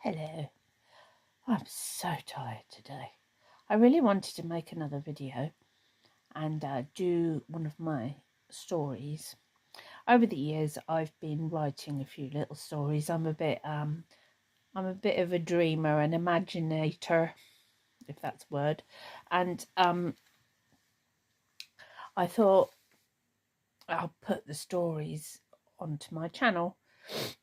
Hello. I'm so tired today. I really wanted to make another video and do one of my stories. Over the years, I've been writing a few little stories. I'm a bit of a dreamer, an imaginator, if that's a word. And I thought I'll put the stories onto my channel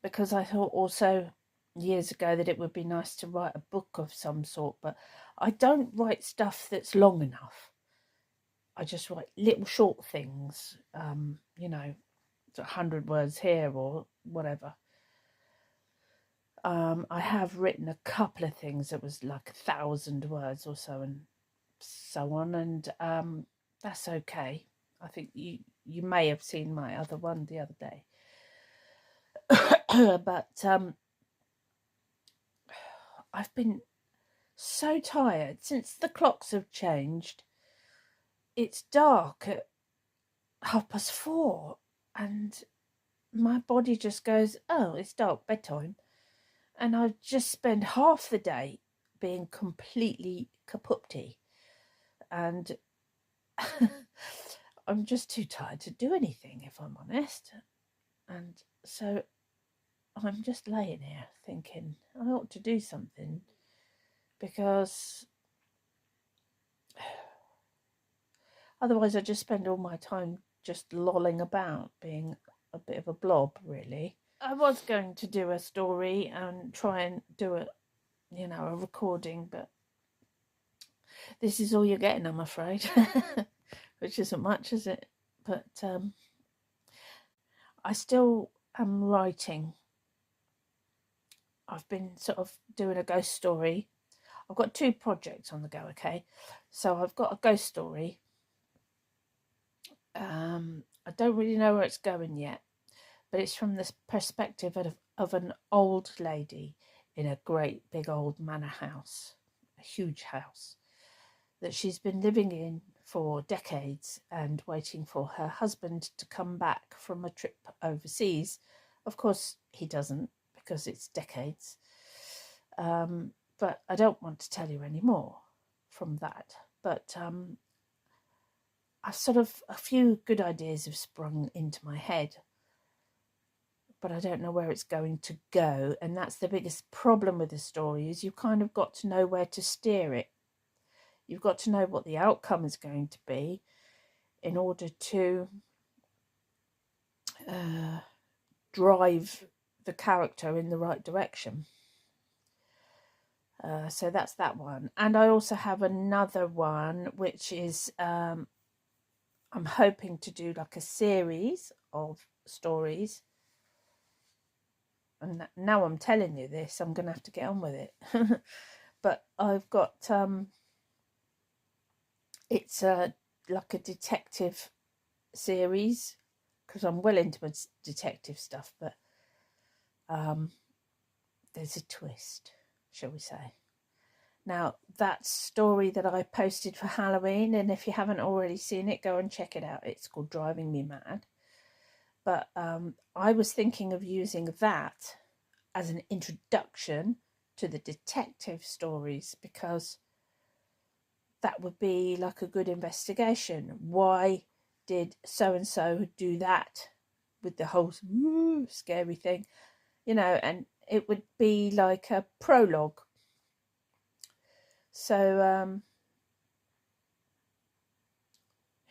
because I thought also years ago that it would be nice to write a book of some sort, but I don't write stuff that's long enough. I just write little short things, 100 words here or whatever. I have written a couple of things that was like 1,000 words or so and so on, and that's okay. I think you may have seen my other one the other day. But I've been so tired since the clocks have changed. It's dark at 4:30 and my body just goes, oh, it's dark, bedtime. And I just spend half the day being completely kapupty. And I'm just too tired to do anything, if I'm honest. And so I'm just laying here thinking I ought to do something, because otherwise I just spend all my time just lolling about, being a bit of a blob, really. I was going to do a story and try and do a recording, but this is all you're getting, I'm afraid. Which isn't much, is it? But I still am writing. I've been sort of doing a ghost story. I've got 2 projects on the go, okay? So I've got a ghost story. I don't really know where it's going yet, but it's from the perspective of an old lady in a great big old manor house, a huge house that she's been living in for decades and waiting for her husband to come back from a trip overseas. Of course, he doesn't, because it's decades. But I don't want to tell you any more from that. But a few good ideas have sprung into my head, but I don't know where it's going to go. And that's the biggest problem with the story, is you've kind of got to know where to steer it. You've got to know what the outcome is going to be in order to drive the character in the right direction. So that's that one. And I also have another one, which is I'm hoping to do like a series of stories. And now I'm telling you this, I'm going to have to get on with it. But I've got, it's like a detective series, because I'm well into my detective stuff, but there's a twist, shall we say. Now, that story that I posted for Halloween, and if you haven't already seen it, go and check it out. It's called Driving Me Mad. But I was thinking of using that as an introduction to the detective stories, because that would be like a good investigation. Why did so-and-so do that with the whole scary thing? And it would be like a prologue. So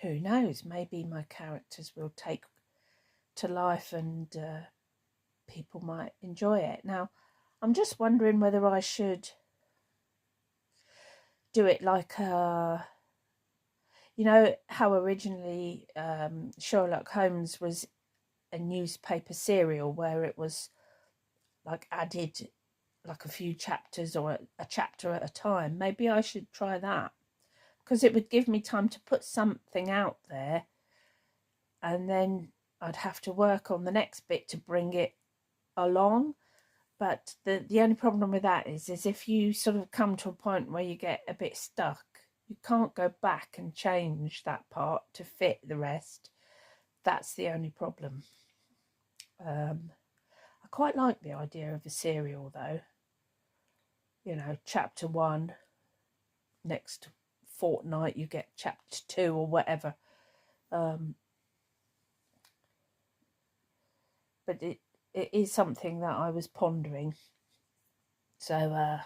who knows, maybe my characters will take to life and people might enjoy it. Now, I'm just wondering whether I should do it like how originally Sherlock Holmes was a newspaper serial, where it was like added like a few chapters or a chapter at a time. Maybe I should try that, because it would give me time to put something out there, and then I'd have to work on the next bit to bring it along. But the only problem with that is if you sort of come to a point where you get a bit stuck, you can't go back and change that part to fit the rest. That's the only problem. I quite like the idea of a serial, though. you know, chapter 1, next fortnight you get chapter 2 or whatever. But it is something that I was pondering. So,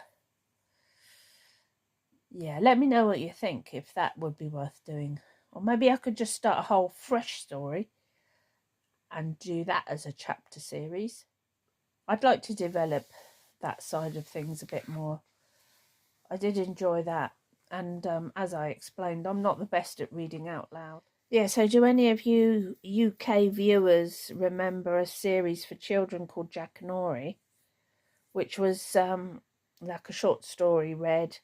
yeah, let me know what you think, if that would be worth doing. Or maybe I could just start a whole fresh story and do that as a chapter series. I'd like to develop that side of things a bit more. I did enjoy that. And as I explained, I'm not the best at reading out loud. Yeah, so do any of you UK viewers remember a series for children called Jackanory, which was like a short story read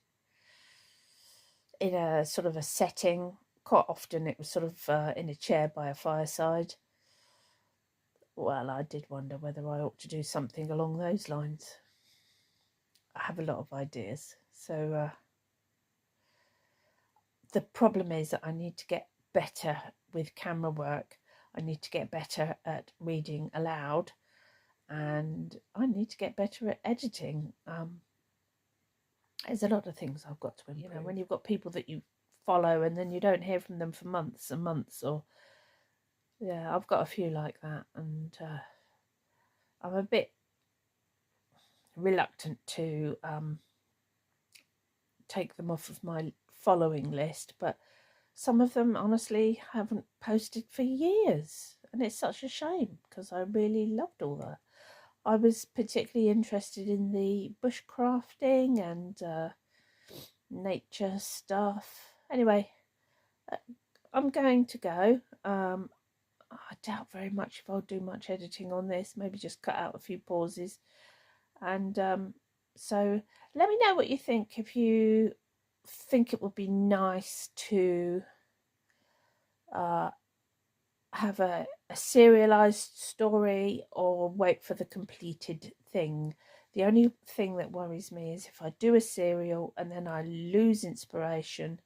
in a sort of a setting. Quite often it was sort of in a chair by a fireside. Well, I did wonder whether I ought to do something along those lines. I have a lot of ideas. So the problem is that I need to get better with camera work. I need to get better at reading aloud. And I need to get better at editing. There's a lot of things I've got to improve. You know, when you've got people that you follow and then you don't hear from them for months and months, or yeah, I've got a few like that, and I'm a bit reluctant to take them off of my following list, but some of them honestly haven't posted for years, and it's such a shame because I really loved all that. I was particularly interested in the bushcrafting and nature stuff. Anyway, I'm going to go. I doubt very much if I'll do much editing on this. Maybe just cut out a few pauses. And so let me know what you think. If you think it would be nice to have a serialized story or wait for the completed thing. The only thing that worries me is if I do a serial and then I lose inspiration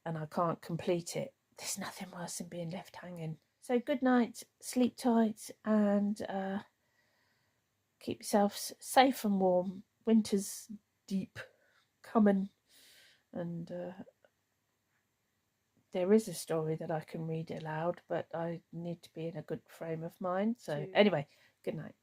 and I can't complete it. There's nothing worse than being left hanging. So good night, sleep tight, and keep yourselves safe and warm. Winter's deep coming, and there is a story that I can read aloud, but I need to be in a good frame of mind. So anyway, good night.